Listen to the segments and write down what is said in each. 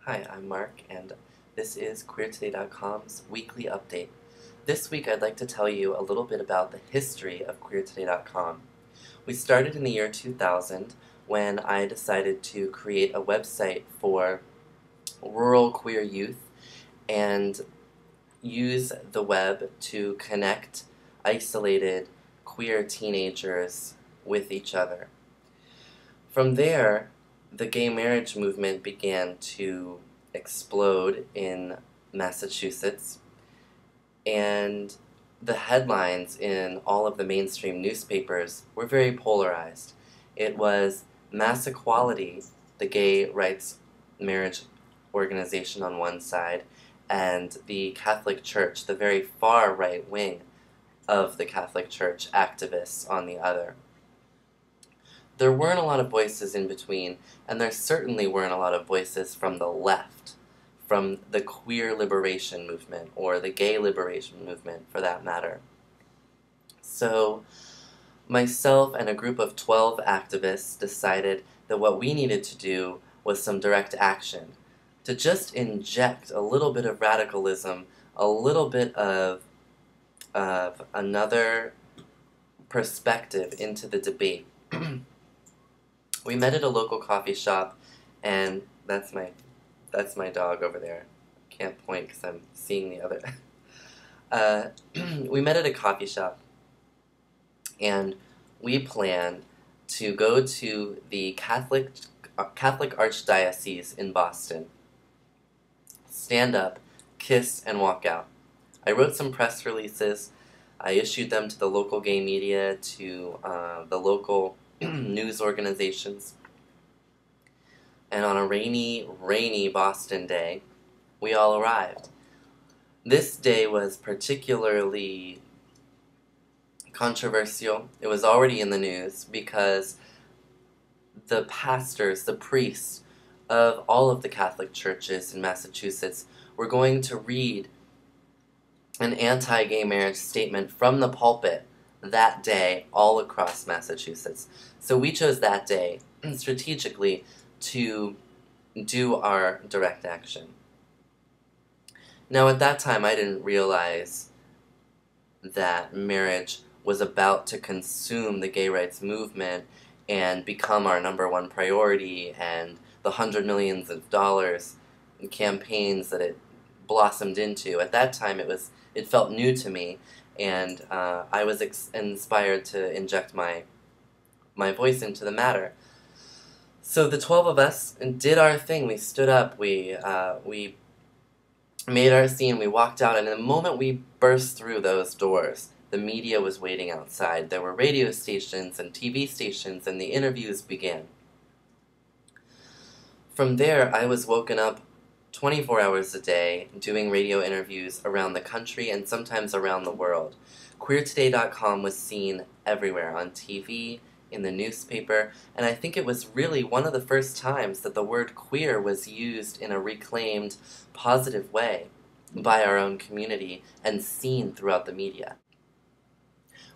Hi, I'm Mark, and this is QueerToday.com's weekly update. This week I'd like to tell you a little bit about the history of QueerToday.com. We started in the year 2000 when I decided to create a website for rural queer youth and use the web to connect isolated queer teenagers with each other. From there, the gay marriage movement began to explode in Massachusetts, and the headlines in all of the mainstream newspapers were very polarized. It was Mass Equality, the gay rights marriage organization, on one side, and the Catholic Church, the very far right wing of the Catholic Church activists, on the other. There weren't a lot of voices in between, and there certainly weren't a lot of voices from the left, from the queer liberation movement, or the gay liberation movement, for that matter. So, myself and a group of 12 activists decided that what we needed to do was some direct action, to just inject a little bit of radicalism, a little bit of another perspective into the debate. We met at a local coffee shop, and that's my dog over there. Can't point because I'm seeing the other. We met at a coffee shop, and we planned to go to the Catholic Archdiocese in Boston, stand up, kiss, and walk out. I wrote some press releases. I issued them to the local gay media, to the local news organizations. And on a rainy, rainy Boston day, we all arrived. This day was particularly controversial. It was already in the news because the pastors, the priests of all of the Catholic churches in Massachusetts were going to read an anti-gay marriage statement from the pulpit that day all across Massachusetts. So we chose that day strategically to do our direct action. Now, at that time, I didn't realize that marriage was about to consume the gay rights movement and become our #1 priority, and the hundred millions of dollars in campaigns that it blossomed into. At that time, it felt new to me, and I was inspired to inject my voice into the matter. So the 12 of us did our thing. We stood up, we made our scene, we walked out, and the moment we burst through those doors, the media was waiting outside. There were radio stations and TV stations, and the interviews began. From there, I was woken up 24 hours a day doing radio interviews around the country and sometimes around the world. QueerToday.com was seen everywhere, on TV, in the newspaper, and I think it was really one of the first times that the word queer was used in a reclaimed, positive way by our own community and seen throughout the media.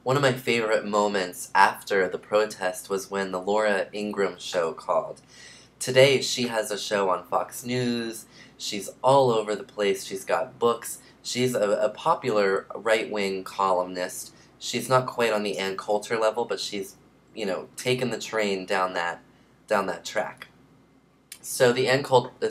One of my favorite moments after the protest was when the Laura Ingraham show called. Today she has a show on Fox News. She's all over the place. She's got books. She's a popular right-wing columnist. She's not quite on the Ann Coulter level, but she's taken the train down that track. So the Ann Coulter,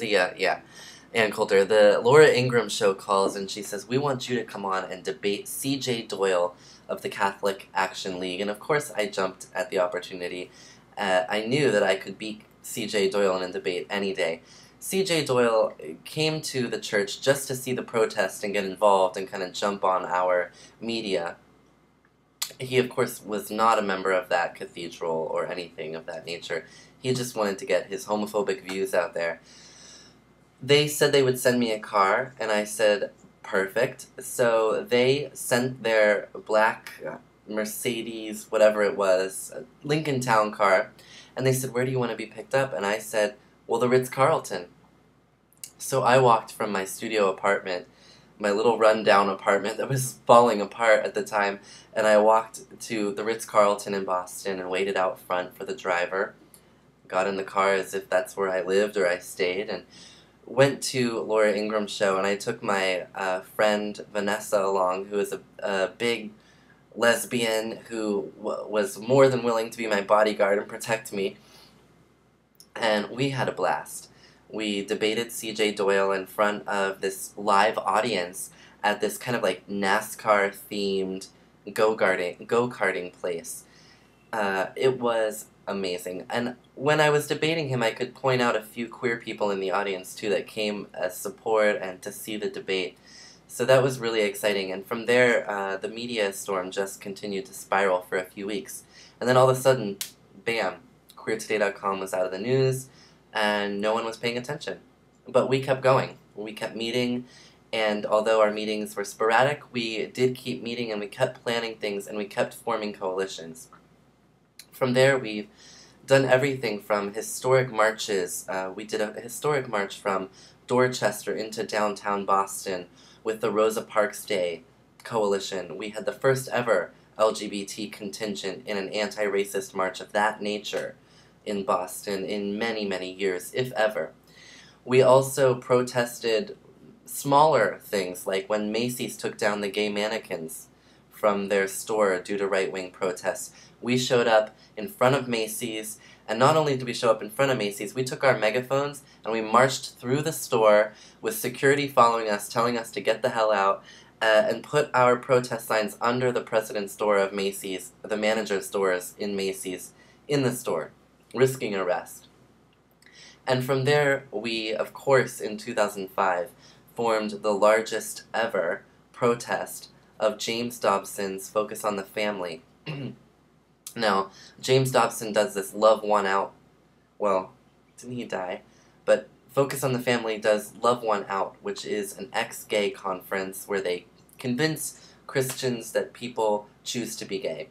the Laura Ingraham show calls, and she says, "We want you to come on and debate C.J. Doyle of the Catholic Action League." And of course, I jumped at the opportunity. I knew that I could beat C.J. Doyle in a debate any day. C.J. Doyle came to the church just to see the protest and get involved and kind of jump on our media. He, of course, was not a member of that cathedral or anything of that nature. He just wanted to get his homophobic views out there. They said they would send me a car, and I said, perfect. So they sent their black Mercedes, whatever it was, Lincoln Town car, and they said, "Where do you want to be picked up?" And I said, "Well, the Ritz-Carlton." So I walked from my studio apartment, my little rundown apartment that was falling apart at the time, and I walked to the Ritz-Carlton in Boston and waited out front for the driver. Got in the car as if that's where I lived or I stayed, and went to Laura Ingram's show, and I took my friend Vanessa along, who is a big lesbian who was more than willing to be my bodyguard and protect me, and we had a blast. We debated C.J. Doyle in front of this live audience at this kind of like NASCAR-themed go-karting place. It was amazing. And when I was debating him, I could point out a few queer people in the audience, too, that came as support and to see the debate. So that was really exciting. And from there, the media storm just continued to spiral for a few weeks. And then all of a sudden, bam, QueerToday.com was out of the news, and no one was paying attention. But we kept going. We kept meeting, and although our meetings were sporadic, we did keep meeting, and we kept planning things, and we kept forming coalitions. From there, we've done everything from historic marches. We did a historic march from Dorchester into downtown Boston with the Rosa Parks Day coalition. We had the first ever LGBT contingent in an anti-racist march of that nature in Boston in many, many years, if ever. We also protested smaller things, like when Macy's took down the gay mannequins from their store due to right-wing protests. We showed up in front of Macy's, and not only did we show up in front of Macy's, we took our megaphones and we marched through the store with security following us, telling us to get the hell out, and put our protest signs under the president's door of Macy's, the manager's doors in Macy's, in the store, risking arrest. And from there, we, of course, in 2005, formed the largest ever protest of James Dobson's Focus on the Family. Now, James Dobson does this Love One Out. Well, didn't he die? But Focus on the Family does Love One Out, which is an ex-gay conference where they convince Christians that people choose to be gay.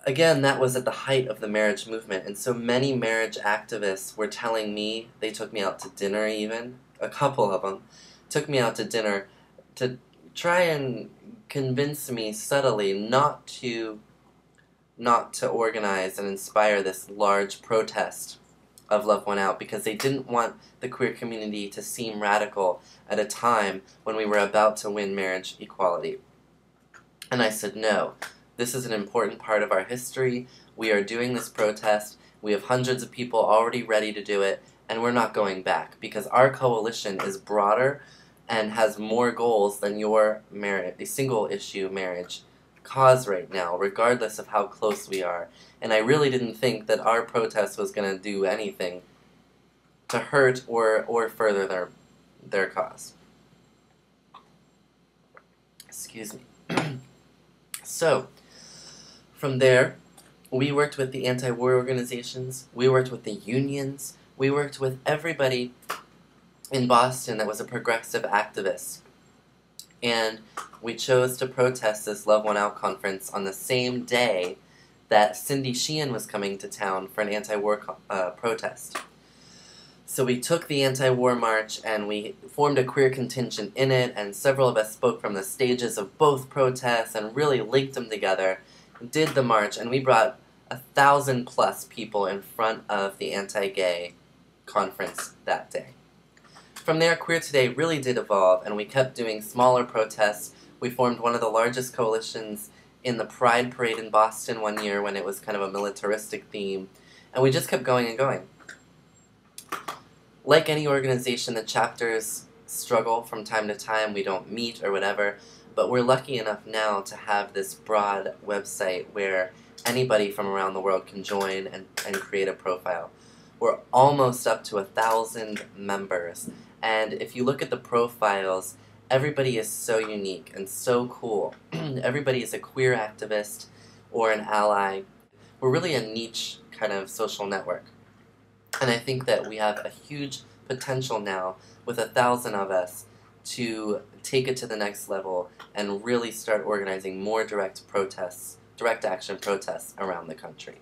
Again, that was at the height of the marriage movement, and so many marriage activists were telling me, they took me out to dinner even, a couple of them, took me out to dinner to try and convince me subtly not to organize and inspire this large protest of Love One Out, because they didn't want the queer community to seem radical at a time when we were about to win marriage equality. And I said, no, this is an important part of our history. We are doing this protest. We have hundreds of people already ready to do it, and we're not going back, because our coalition is broader and has more goals than your single-issue marriage cause right now, regardless of how close we are. And I really didn't think that our protest was going to do anything to hurt or further their cause. Excuse me. So, from there, we worked with the anti-war organizations, we worked with the unions, we worked with everybody in Boston that was a progressive activist. And we chose to protest this Love One Out conference on the same day that Cindy Sheehan was coming to town for an anti-war protest. So we took the anti-war march and we formed a queer contingent in it, and several of us spoke from the stages of both protests and really linked them together, did the march, and we brought 1,000+ people in front of the anti-gay conference that day. From there, Queer Today really did evolve, and we kept doing smaller protests. We formed one of the largest coalitions in the Pride Parade in Boston one year when it was kind of a militaristic theme, and we just kept going and going. Like any organization, the chapters struggle from time to time. We don't meet or whatever, but we're lucky enough now to have this broad website where anybody from around the world can join and create a profile. We're almost up to 1,000 members. And if you look at the profiles, everybody is so unique and so cool. Everybody is a queer activist or an ally. We're really a niche kind of social network. And I think that we have a huge potential now with 1,000 of us to take it to the next level and really start organizing more direct action protests around the country.